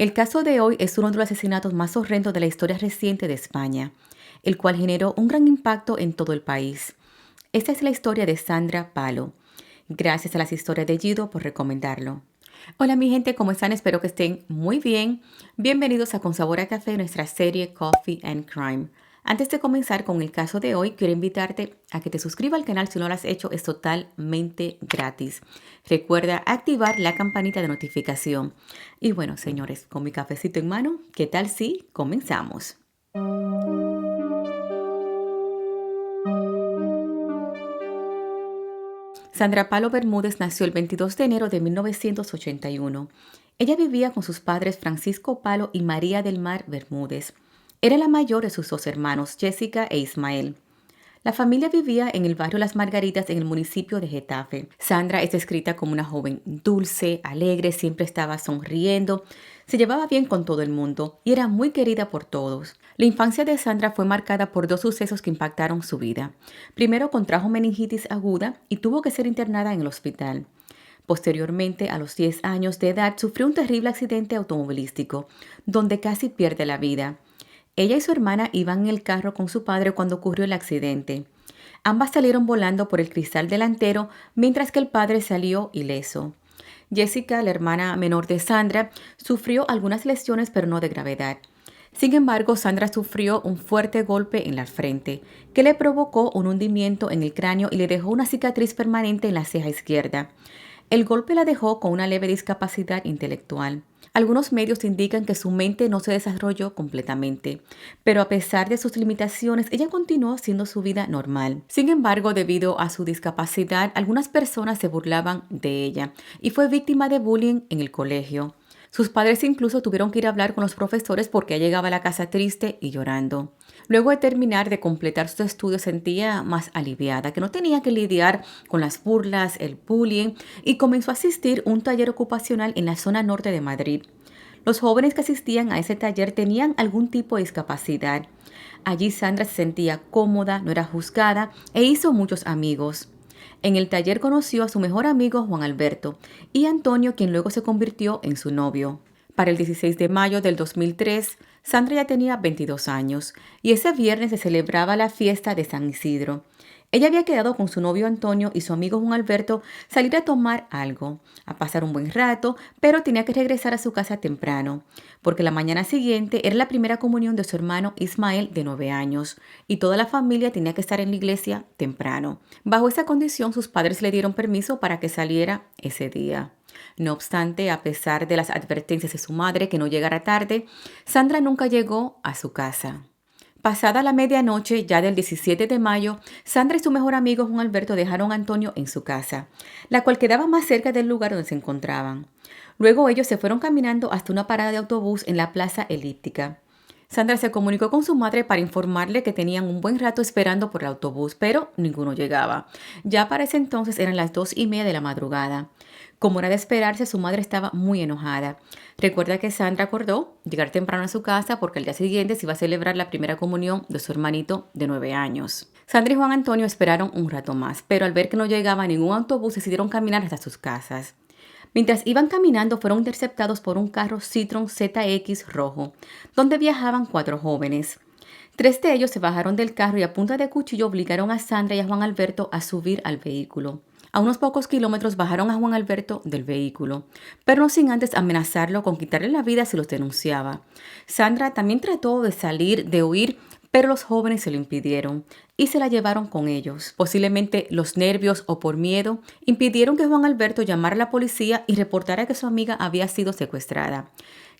El caso de hoy es uno de los asesinatos más horrendos de la historia reciente de España, el cual generó un gran impacto en todo el país. Esta es la historia de Sandra Palo. Gracias a las historias de Gido por recomendarlo. Hola mi gente, ¿cómo están? Espero que estén muy bien. Bienvenidos a Con Sabor a Café, nuestra serie Coffee and Crime. Antes de comenzar con el caso de hoy, quiero invitarte a que te suscribas al canal si no lo has hecho, es totalmente gratis. Recuerda activar la campanita de notificación. Y bueno, señores, con mi cafecito en mano, ¿qué tal si comenzamos? Sandra Palo Bermúdez nació el 22 de enero de 1981. Ella vivía con sus padres Francisco Palo y María del Mar Bermúdez. Era la mayor de sus dos hermanos, Jessica e Ismael. La familia vivía en el barrio Las Margaritas en el municipio de Getafe. Sandra es descrita como una joven dulce, alegre, siempre estaba sonriendo, se llevaba bien con todo el mundo y era muy querida por todos. La infancia de Sandra fue marcada por dos sucesos que impactaron su vida. Primero contrajo meningitis aguda y tuvo que ser internada en el hospital. Posteriormente, a los 10 años de edad, sufrió un terrible accidente automovilístico, donde casi pierde la vida. Ella y su hermana iban en el carro con su padre cuando ocurrió el accidente. Ambas salieron volando por el cristal delantero, mientras que el padre salió ileso. Jessica, la hermana menor de Sandra, sufrió algunas lesiones pero no de gravedad. Sin embargo, Sandra sufrió un fuerte golpe en la frente, que le provocó un hundimiento en el cráneo y le dejó una cicatriz permanente en la ceja izquierda. El golpe la dejó con una leve discapacidad intelectual. Algunos medios indican que su mente no se desarrolló completamente, pero a pesar de sus limitaciones, ella continuó haciendo su vida normal. Sin embargo, debido a su discapacidad, algunas personas se burlaban de ella y fue víctima de bullying en el colegio. Sus padres incluso tuvieron que ir a hablar con los profesores porque ella llegaba a la casa triste y llorando. Luego de terminar de completar sus estudios sentía más aliviada, que no tenía que lidiar con las burlas, el bullying, y comenzó a asistir a un taller ocupacional en la zona norte de Madrid. Los jóvenes que asistían a ese taller tenían algún tipo de discapacidad. Allí Sandra se sentía cómoda, no era juzgada e hizo muchos amigos. En el taller conoció a su mejor amigo Juan Alberto y Antonio, quien luego se convirtió en su novio. Para el 16 de mayo del 2003, Sandra ya tenía 22 años y ese viernes se celebraba la fiesta de San Isidro. Ella había quedado con su novio Antonio y su amigo Juan Alberto salir a tomar algo, a pasar un buen rato, pero tenía que regresar a su casa temprano, porque la mañana siguiente era la primera comunión de su hermano Ismael de 9 años y toda la familia tenía que estar en la iglesia temprano. Bajo esa condición, sus padres le dieron permiso para que saliera ese día. No obstante, a pesar de las advertencias de su madre que no llegara tarde, Sandra nunca llegó a su casa. Pasada la medianoche, ya del 17 de mayo, Sandra y su mejor amigo Juan Alberto dejaron a Antonio en su casa, la cual quedaba más cerca del lugar donde se encontraban. Luego ellos se fueron caminando hasta una parada de autobús en la Plaza Elíptica. Sandra se comunicó con su madre para informarle que tenían un buen rato esperando por el autobús, pero ninguno llegaba. Ya para ese entonces eran las 2:30 de la madrugada. Como era de esperarse, su madre estaba muy enojada. Recuerda que Sandra acordó llegar temprano a su casa porque al día siguiente se iba a celebrar la primera comunión de su hermanito de 9 años. Sandra y Juan Antonio esperaron un rato más, pero al ver que no llegaba ningún autobús decidieron caminar hasta sus casas. Mientras iban caminando fueron interceptados por un carro Citroën ZX rojo, donde viajaban 4 jóvenes. 3 de ellos se bajaron del carro y a punta de cuchillo obligaron a Sandra y a Juan Alberto a subir al vehículo. A unos pocos kilómetros bajaron a Juan Alberto del vehículo, pero no sin antes amenazarlo con quitarle la vida si los denunciaba. Sandra también trató de salir, de huir, pero los jóvenes se lo impidieron y se la llevaron con ellos. Posiblemente los nervios o por miedo impidieron que Juan Alberto llamara a la policía y reportara que su amiga había sido secuestrada.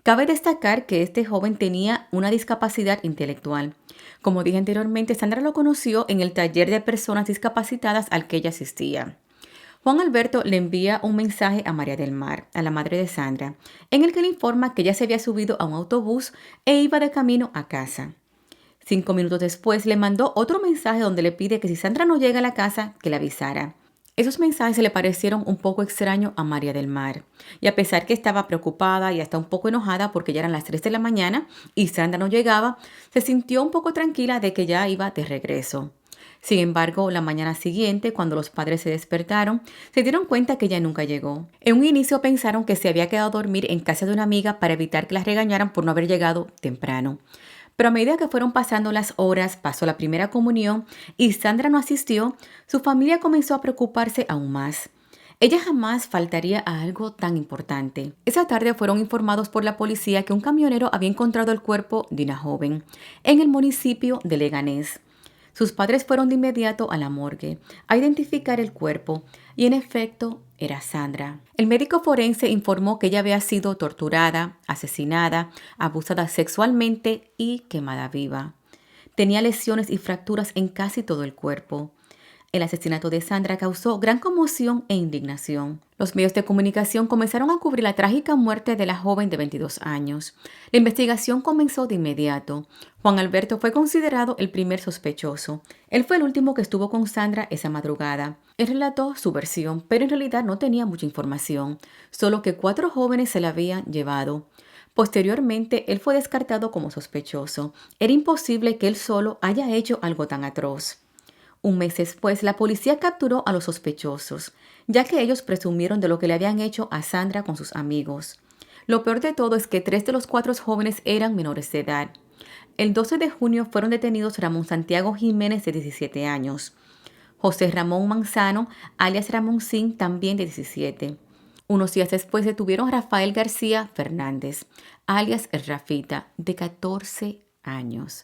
Cabe destacar que este joven tenía una discapacidad intelectual. Como dije anteriormente, Sandra lo conoció en el taller de personas discapacitadas al que ella asistía. Juan Alberto le envía un mensaje a María del Mar, a la madre de Sandra, en el que le informa que ella se había subido a un autobús e iba de camino a casa. 5 minutos después le mandó otro mensaje donde le pide que si Sandra no llega a la casa, que le avisara. Esos mensajes se le parecieron un poco extraños a María del Mar, y a pesar que estaba preocupada y hasta un poco enojada porque ya eran las 3 de la mañana y Sandra no llegaba, se sintió un poco tranquila de que ya iba de regreso. Sin embargo, la mañana siguiente, cuando los padres se despertaron, se dieron cuenta que ella nunca llegó. En un inicio pensaron que se había quedado a dormir en casa de una amiga para evitar que la regañaran por no haber llegado temprano. Pero a medida que fueron pasando las horas, pasó la primera comunión y Sandra no asistió, su familia comenzó a preocuparse aún más. Ella jamás faltaría a algo tan importante. Esa tarde fueron informados por la policía que un camionero había encontrado el cuerpo de una joven en el municipio de Leganés. Sus padres fueron de inmediato a la morgue a identificar el cuerpo y en efecto era Sandra. El médico forense informó que ella había sido torturada, asesinada, abusada sexualmente y quemada viva. Tenía lesiones y fracturas en casi todo el cuerpo. El asesinato de Sandra causó gran conmoción e indignación. Los medios de comunicación comenzaron a cubrir la trágica muerte de la joven de 22 años. La investigación comenzó de inmediato. Juan Alberto fue considerado el primer sospechoso. Él fue el último que estuvo con Sandra esa madrugada. Él relató su versión, pero en realidad no tenía mucha información, solo que 4 jóvenes se la habían llevado. Posteriormente, él fue descartado como sospechoso. Era imposible que él solo haya hecho algo tan atroz. Un mes después, la policía capturó a los sospechosos, ya que ellos presumieron de lo que le habían hecho a Sandra con sus amigos. Lo peor de todo es que 3 de los 4 jóvenes eran menores de edad. El 12 de junio fueron detenidos Ramón Santiago Jiménez, de 17 años, José Ramón Manzano, alias Ramoncín, también de 17. Unos días después detuvieron a Rafael García Fernández, alias El Rafita, de 14 años.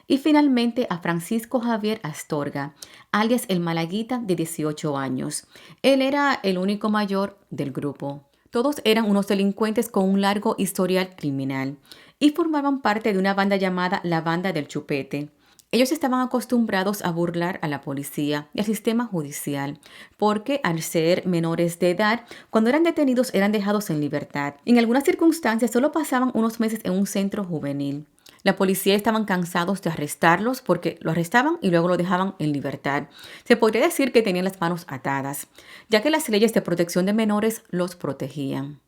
Y finalmente a Francisco Javier Astorga, alias El Malaguita, de 18 años. Él era el único mayor del grupo. Todos eran unos delincuentes con un largo historial criminal y formaban parte de una banda llamada la Banda del Chupete. Ellos estaban acostumbrados a burlar a la policía y al sistema judicial, porque al ser menores de edad, cuando eran detenidos eran dejados en libertad. En algunas circunstancias solo pasaban unos meses en un centro juvenil. La policía estaban cansados de arrestarlos porque lo arrestaban y luego lo dejaban en libertad. Se podría decir que tenían las manos atadas, ya que las leyes de protección de menores los protegían.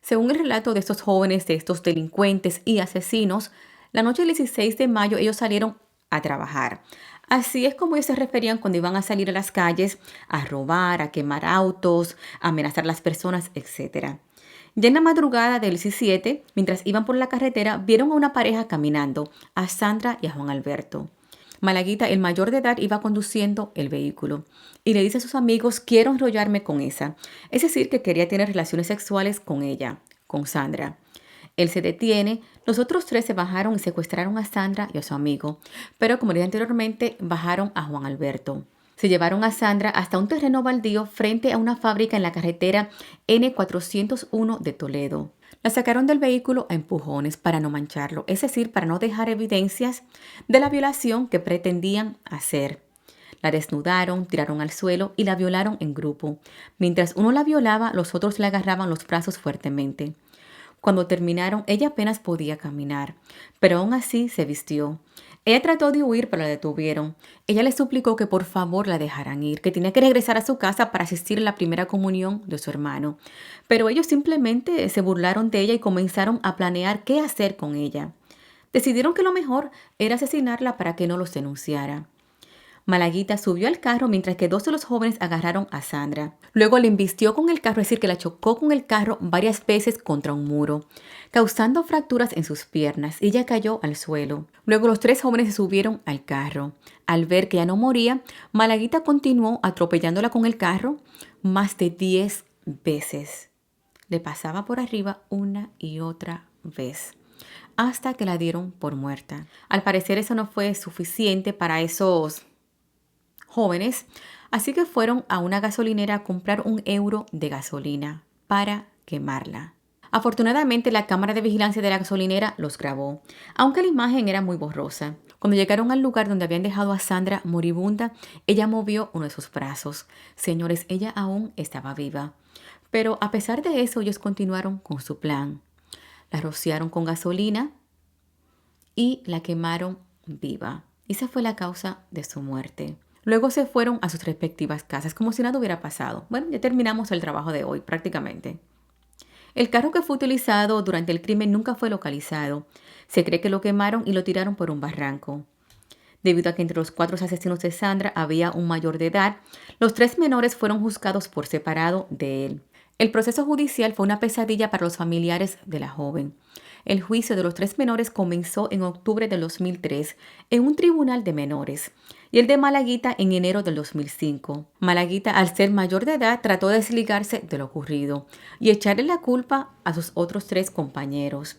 Según el relato de estos jóvenes, de estos delincuentes y asesinos, la noche del 16 de mayo ellos salieron a trabajar. Así es como ellos se referían cuando iban a salir a las calles a robar, a quemar autos, a amenazar a las personas, etc. Ya en la madrugada del 17, mientras iban por la carretera, vieron a una pareja caminando, a Sandra y a Juan Alberto. Malaguita, el mayor de edad, iba conduciendo el vehículo y le dice a sus amigos: quiero enrollarme con esa. Es decir, que quería tener relaciones sexuales con ella, con Sandra. Él se detiene, los otros 3 se bajaron y secuestraron a Sandra y a su amigo, pero como dije anteriormente, bajaron a Juan Alberto. Se llevaron a Sandra hasta un terreno baldío frente a una fábrica en la carretera N401 de Toledo. La sacaron del vehículo a empujones para no mancharlo, es decir, para no dejar evidencias de la violación que pretendían hacer. La desnudaron, tiraron al suelo y la violaron en grupo. Mientras uno la violaba, los otros le agarraban los brazos fuertemente. Cuando terminaron, ella apenas podía caminar, pero aún así se vistió. Ella trató de huir, pero la detuvieron. Ella le suplicó que por favor la dejaran ir, que tenía que regresar a su casa para asistir a la primera comunión de su hermano. Pero ellos simplemente se burlaron de ella y comenzaron a planear qué hacer con ella. Decidieron que lo mejor era asesinarla para que no los denunciara. Malaguita subió al carro mientras que 2 de los jóvenes agarraron a Sandra. Luego le embistió con el carro, es decir, que la chocó con el carro varias veces contra un muro, causando fracturas en sus piernas. Ella cayó al suelo. Luego los 3 jóvenes se subieron al carro. Al ver que ya no moría, Malaguita continuó atropellándola con el carro más de 10 veces. Le pasaba por arriba una y otra vez, hasta que la dieron por muerta. Al parecer eso no fue suficiente para esos jóvenes, así que fueron a una gasolinera a comprar 1 euro de gasolina para quemarla. Afortunadamente, la cámara de vigilancia de la gasolinera los grabó, aunque la imagen era muy borrosa. Cuando llegaron al lugar donde habían dejado a Sandra moribunda, ella movió uno de sus brazos. Señores, ella aún estaba viva. Pero a pesar de eso, ellos continuaron con su plan. La rociaron con gasolina y la quemaron viva. Esa fue la causa de su muerte. Luego se fueron a sus respectivas casas como si nada hubiera pasado. Bueno, ya terminamos el trabajo de hoy prácticamente. El carro que fue utilizado durante el crimen nunca fue localizado. Se cree que lo quemaron y lo tiraron por un barranco. Debido a que entre los 4 asesinos de Sandra había un mayor de edad, los 3 menores fueron juzgados por separado de él. El proceso judicial fue una pesadilla para los familiares de la joven. El juicio de los 3 menores comenzó en octubre del 2003 en un tribunal de menores y el de Malaguita en enero del 2005. Malaguita, al ser mayor de edad, trató de desligarse de lo ocurrido y echarle la culpa a sus otros 3 compañeros.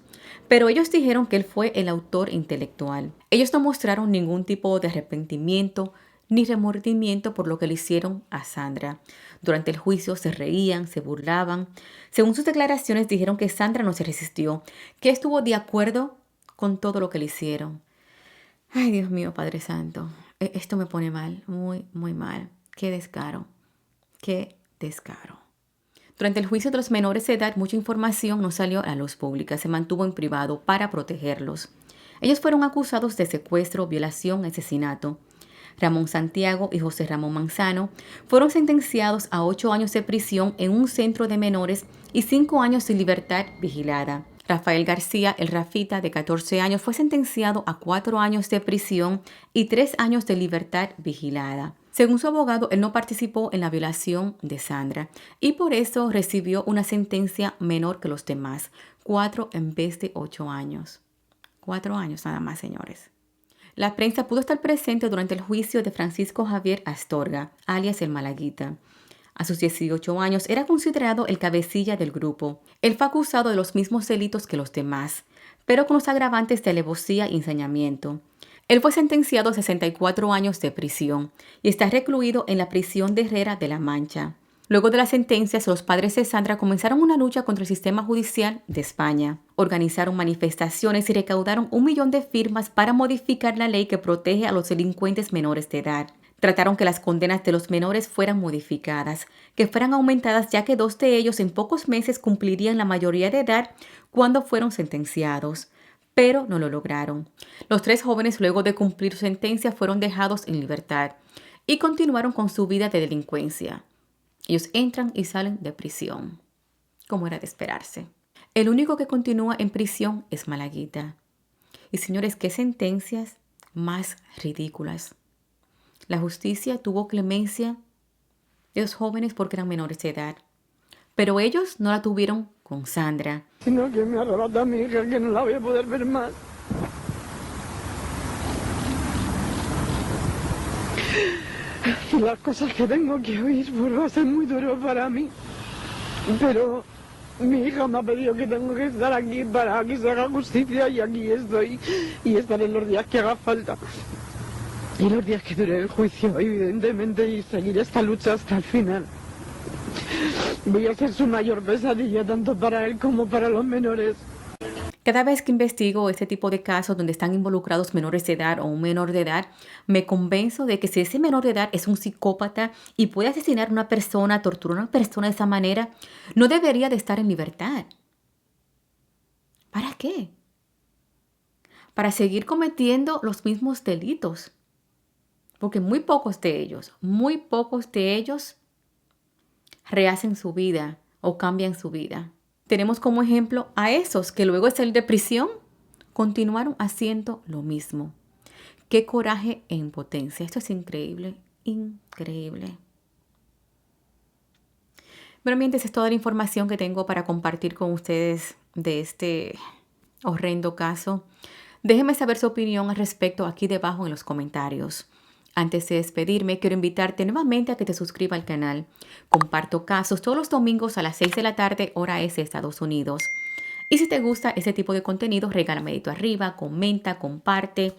Pero ellos dijeron que él fue el autor intelectual. Ellos no mostraron ningún tipo de arrepentimiento ni remordimiento por lo que le hicieron a Sandra. Durante el juicio se reían, se burlaban. Según sus declaraciones dijeron que Sandra no se resistió, que estuvo de acuerdo con todo lo que le hicieron. Ay, Dios mío, Padre Santo, esto me pone mal, muy, muy mal. Qué descaro, qué descaro. Durante el juicio de los menores de edad, mucha información no salió a la luz pública, se mantuvo en privado para protegerlos. Ellos fueron acusados de secuestro, violación, asesinato. Ramón Santiago y José Ramón Manzano fueron sentenciados a 8 años de prisión en un centro de menores y 5 años de libertad vigilada. Rafael García, el Rafita, de 14 años, fue sentenciado a 4 años de prisión y 3 años de libertad vigilada. Según su abogado, él no participó en la violación de Sandra y por eso recibió una sentencia menor que los demás, 4 en vez de 8 años. 4 años nada más, señores. La prensa pudo estar presente durante el juicio de Francisco Javier Astorga, alias el Malaguita. A sus 18 años era considerado el cabecilla del grupo. Él fue acusado de los mismos delitos que los demás, pero con los agravantes de alevosía y ensañamiento. Él fue sentenciado a 64 años de prisión y está recluido en la prisión de Herrera de la Mancha. Luego de las sentencias, los padres de Sandra comenzaron una lucha contra el sistema judicial de España. Organizaron manifestaciones y recaudaron 1 millón de firmas para modificar la ley que protege a los delincuentes menores de edad. Trataron que las condenas de los menores fueran modificadas, que fueran aumentadas ya que 2 de ellos en pocos meses cumplirían la mayoría de edad cuando fueron sentenciados. Pero no lo lograron. Los 3 jóvenes, luego de cumplir su sentencia, fueron dejados en libertad y continuaron con su vida de delincuencia. Ellos entran y salen de prisión, como era de esperarse. El único que continúa en prisión es Malaguita. Y señores, qué sentencias más ridículas. La justicia tuvo clemencia de los jóvenes porque eran menores de edad, pero ellos no la tuvieron con Sandra. Sino que me arrebata a mi hija, que no la voy a poder ver más. Y las cosas que tengo que oír pues va a ser muy duro para mí. Pero mi hija me ha pedido que tengo que estar aquí para que se haga justicia y aquí estoy. Y estaré los días que haga falta. Y los días que dure el juicio, evidentemente, y seguir esta lucha hasta el final. Voy a ser su mayor pesadilla, tanto para él como para los menores. Cada vez que investigo este tipo de casos donde están involucrados menores de edad o un menor de edad, me convenzo de que si ese menor de edad es un psicópata y puede asesinar a una persona, torturar a una persona de esa manera, no debería de estar en libertad. ¿Para qué? Para seguir cometiendo los mismos delitos. Porque muy pocos de ellos rehacen su vida o cambian su vida. Tenemos como ejemplo a esos que luego de salir de prisión continuaron haciendo lo mismo. Qué coraje e impotencia. Esto es increíble, increíble. Bueno, mientras es toda la información que tengo para compartir con ustedes de este horrendo caso. Déjenme saber su opinión al respecto aquí debajo en los comentarios. Antes de despedirme, quiero invitarte nuevamente a que te suscribas al canal. Comparto casos todos los domingos a las 6 de la tarde, hora este de Estados Unidos. Y si te gusta ese tipo de contenido, regálame dedito arriba, comenta, comparte.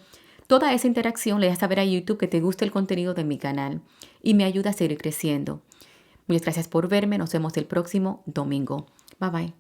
Toda esa interacción le das saber a YouTube que te gusta el contenido de mi canal y me ayuda a seguir creciendo. Muchas gracias por verme. Nos vemos el próximo domingo. Bye bye.